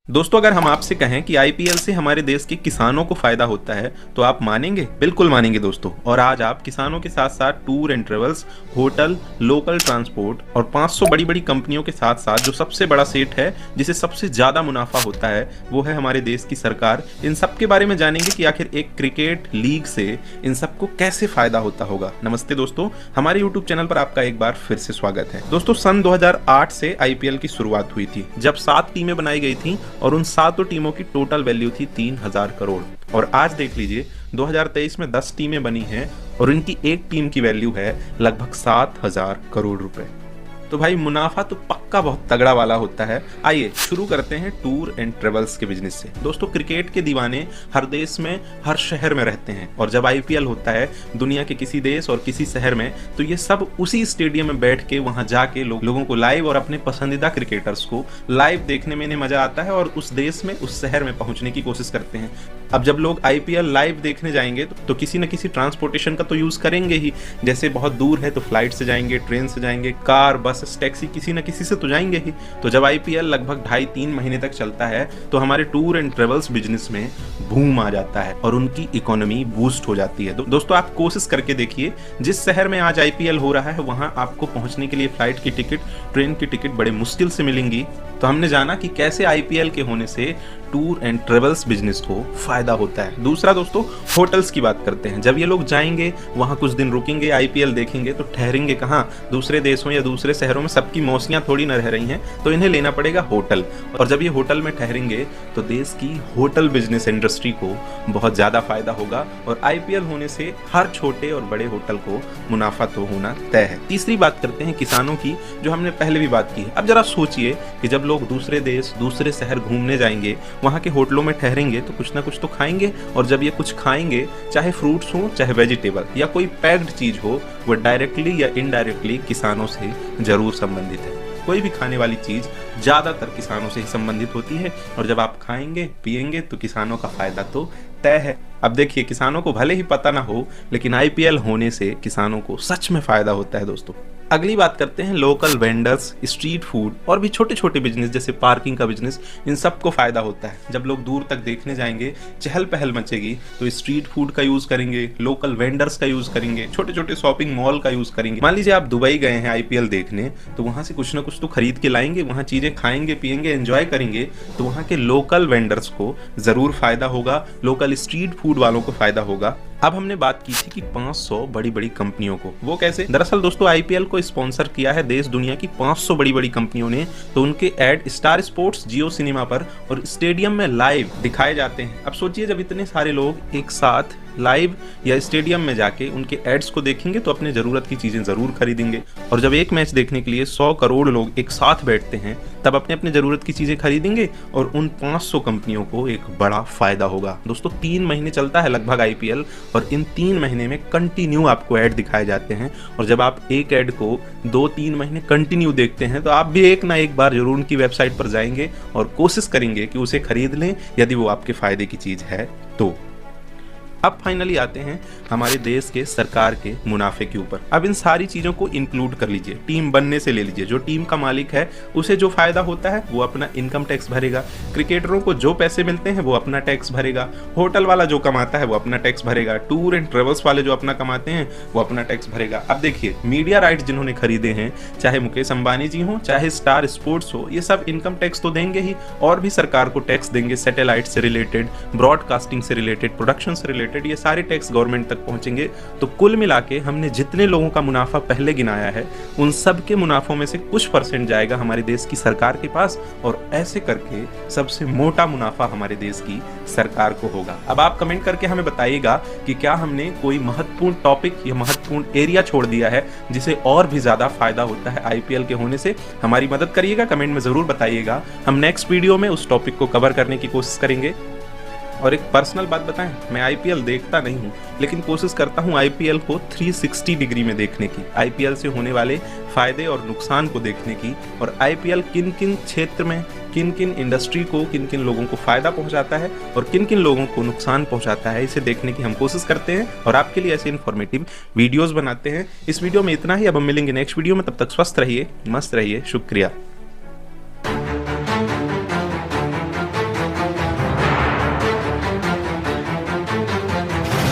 दोस्तों, अगर हम आपसे कहें कि आईपीएल से हमारे देश के किसानों को फायदा होता है तो आप मानेंगे? बिल्कुल मानेंगे दोस्तों। और आज आप किसानों के साथ साथ tour and travels, hotel, local transport और 500 बड़ी बड़ी कंपनियों के साथ साथ जो सबसे बड़ा सेट है जिसे सबसे ज्यादा मुनाफा होता है वो है हमारे देश की सरकार। इन सब के बारे में जानेंगे कि आखिर एक क्रिकेट लीग से इन सबको कैसे फायदा होता होगा। नमस्ते दोस्तों, हमारे यूट्यूब चैनल पर आपका एक बार फिर से स्वागत है। दोस्तों, सन 2008 से आईपीएल की शुरुआत हुई थी, जब 7 टीमें बनाई गई थी और उन 7 टीमों की टोटल वैल्यू थी 3000 करोड़। और आज देख लीजिए 2023 में 10 टीमें बनी हैं और इनकी एक टीम की वैल्यू है लगभग 7000 करोड़ रुपए। तो भाई मुनाफा तो पक्का बहुत तगड़ा वाला होता है। आइए शुरू करते हैं टूर एंड ट्रेवल्स के बिजनेस से। दोस्तों, क्रिकेट के दीवाने हर देश में, हर शहर में रहते हैं और जब आईपीएल होता है दुनिया के किसी देश और किसी शहर में तो ये सब उसी स्टेडियम में बैठ के वहां जाके लोगों को लाइव और अपने पसंदीदा क्रिकेटर्स को लाइव देखने में इन्हें मजा आता है और उस देश में, उस शहर में पहुंचने की कोशिश करते हैं। अब जब लोग आईपीएल लाइव देखने जाएंगे तो किसी न किसी ट्रांसपोर्टेशन का तो यूज करेंगे ही। जैसे बहुत दूर है तो फ्लाइट से जाएंगे, ट्रेन से जाएंगे, कार, बस, टैक्सी, किसी न किसी से तो जाएंगे ही। तो जब आईपीएल लगभग 2.5-3 महीने तक चलता है तो हमारे टूर एंड ट्रेवल्स बिजनेस में बूम आ जाता है और उनकी इकोनॉमी बूस्ट हो जाती है। दोस्तों, आप कोशिश करके देखिए, जिस शहर में आज आईपीएल हो रहा है वहां आपको पहुंचने के लिए फ्लाइट की टिकट, ट्रेन की टिकट बड़े मुश्किल से मिलेंगी। तो हमने जाना कि कैसे आईपीएल के होने से टूर एंड ट्रेवल्स बिजनेस को फायदा होता है। दूसरा दोस्तों, होटल्स की बात करते हैं। जब ये लोग जाएंगे वहां कुछ दिन रुकेंगे, आईपीएल देखेंगे तो ठहरेंगे कहाँ? दूसरे देशों या दूसरे शहरों में सबकी मौसियां थोड़ी न रह रही हैं, तो इन्हें लेना पड़ेगा होटल। और जब ये होटल में ठहरेंगे तो देश की होटल बिजनेस इंडस्ट्री को बहुत ज्यादा फायदा होगा और आईपीएल होने से हर छोटे और बड़े होटल को मुनाफा तो होना तय है। तीसरी बात करते हैं किसानों की, जो हमने पहले भी बात की है। अब जरा सोचिए कि जब लोग दूसरे देश, दूसरे शहर घूमने जाएंगे, वहां के होटलों में ठहरेंगे तो कुछ ना कुछ तो खाएंगे और जब ये कुछ खाएंगे, चाहे फ्रूट्स हो, चाहे वेजिटेबल या कोई पैक्ड चीज हो, वो डायरेक्टली या इनडायरेक्टली किसानों से जरूर संबंधित है। कोई भी खाने वाली चीज ज्यादातर किसानों से ही संबंधित होती है और जब आप खाएंगे पिएंगे तो किसानों का फायदा तो तय है। अब देखिए, किसानों को भले ही पता ना हो लेकिन आईपीएल होने से किसानों को सच में फायदा होता है। दोस्तों, अगली बात करते हैं लोकल वेंडर्स, स्ट्रीट फूड और भी छोटे छोटे बिजनेस जैसे पार्किंग का बिजनेस। इन सबको फायदा होता है। जब लोग दूर तक देखने जाएंगे, चहल पहल मचेगी तो स्ट्रीट फूड का यूज करेंगे, लोकल वेंडर्स का यूज करेंगे, छोटे छोटे शॉपिंग मॉल का यूज करेंगे। मान लीजिए आप दुबई गए हैं आईपीएल देखने, तो वहां से कुछ ना कुछ तो खरीद के लाएंगे, वहां चीजें खाएंगे, पिएंगे, एंजॉय करेंगे, तो वहां के लोकल वेंडर्स को जरूर फायदा होगा, लोकल स्ट्रीट फूड वालों को फायदा होगा। अब हमने बात की थी कि 500 बड़ी बड़ी कंपनियों को, वो कैसे? दरअसल दोस्तों, आईपीएल को स्पॉन्सर किया है देश दुनिया की 500 बड़ी बड़ी कंपनियों ने। तो उनके ऐड स्टार स्पोर्ट्स, जियो सिनेमा पर और स्टेडियम में लाइव दिखाए जाते हैं। अब सोचिए, जब इतने सारे लोग एक साथ लाइव या स्टेडियम में जाके उनके एड्स को देखेंगे तो अपने जरूरत की चीजें जरूर खरीदेंगे। और जब एक मैच देखने के लिए 100 करोड़ लोग एक साथ बैठते हैं तब अपने अपने जरूरत की चीजें खरीदेंगे और उन 500 कंपनियों को एक बड़ा फायदा होगा। दोस्तों, 3 महीने चलता है लगभग आईपीएल और इन 3 महीने में कंटिन्यू आपको ऐड दिखाए जाते हैं। और जब आप एक ऐड को 2-3 महीने कंटिन्यू देखते हैं तो आप भी एक ना एक बार जरूर उनकी वेबसाइट पर जाएंगे और कोशिश करेंगे कि उसे खरीद लें यदि वो आपके फायदे की चीज है तो। अब फाइनली आते हैं हमारे देश के सरकार के मुनाफे के ऊपर। अब इन सारी चीजों को इंक्लूड कर लीजिए, टीम बनने से ले लीजिए। जो टीम का मालिक है उसे जो फायदा होता है वो अपना इनकम टैक्स भरेगा, क्रिकेटरों को जो पैसे मिलते हैं वो अपना टैक्स भरेगा, होटल वाला जो कमाता है वो अपना टैक्स भरेगा, टूर एंड ट्रेवल्स वाले जो अपना कमाते हैं वो अपना टैक्स भरेगा। अब देखिए, मीडिया राइट्स जिन्होंने खरीदे हैं, चाहे मुकेश अंबानी जी हो, चाहे स्टार स्पोर्ट्स हो, ये सब इनकम टैक्स तो देंगे ही और भी सरकार को टैक्स देंगे। सैटेलाइट से रिलेटेड, ब्रॉडकास्टिंग से रिलेटेड, प्रोडक्शन से रिलेटेड, ये सारे टैक्स गवर्नमेंट तक पहुंचेंगे। तो कुल मिला के हमने जितने लोगों का मुनाफा पहले गिनाया है उन सब के मुनाफों में से कुछ परसेंट जाएगा हमारे देश की सरकार के पास और ऐसे करके सबसे मोटा मुनाफा हमारे देश की सरकार को होगा। अब आप कमेंट करके हमें बताइएगा कि क्या हमने कोई महत्वपूर्ण टॉपिक या महत्वपूर्ण एरिया छोड़ दिया है जिसे और भी ज्यादा फायदा होता है आईपीएल के होने से। हमारी मदद करिएगा, कमेंट में जरूर बताइएगा। हम नेक्स्ट वीडियो में उस टॉपिक को कवर करने की कोशिश करेंगे। और एक पर्सनल बात बताएं, मैं आईपीएल देखता नहीं हूं लेकिन कोशिश करता हूं आईपीएल को 360 डिग्री में देखने की, आईपीएल से होने वाले फायदे और नुकसान को देखने की और आईपीएल किन किन क्षेत्र में, किन किन इंडस्ट्री को, किन किन लोगों को फायदा पहुंचाता है और किन किन लोगों को नुकसान पहुंचाता है, इसे देखने की हम कोशिश करते हैं और आपके लिए ऐसे इन्फॉर्मेटिव वीडियोस बनाते हैं। इस वीडियो में इतना ही। अब हम मिलेंगे नेक्स्ट वीडियो में, तब तक स्वस्थ रहिए, मस्त रहिए। शुक्रिया।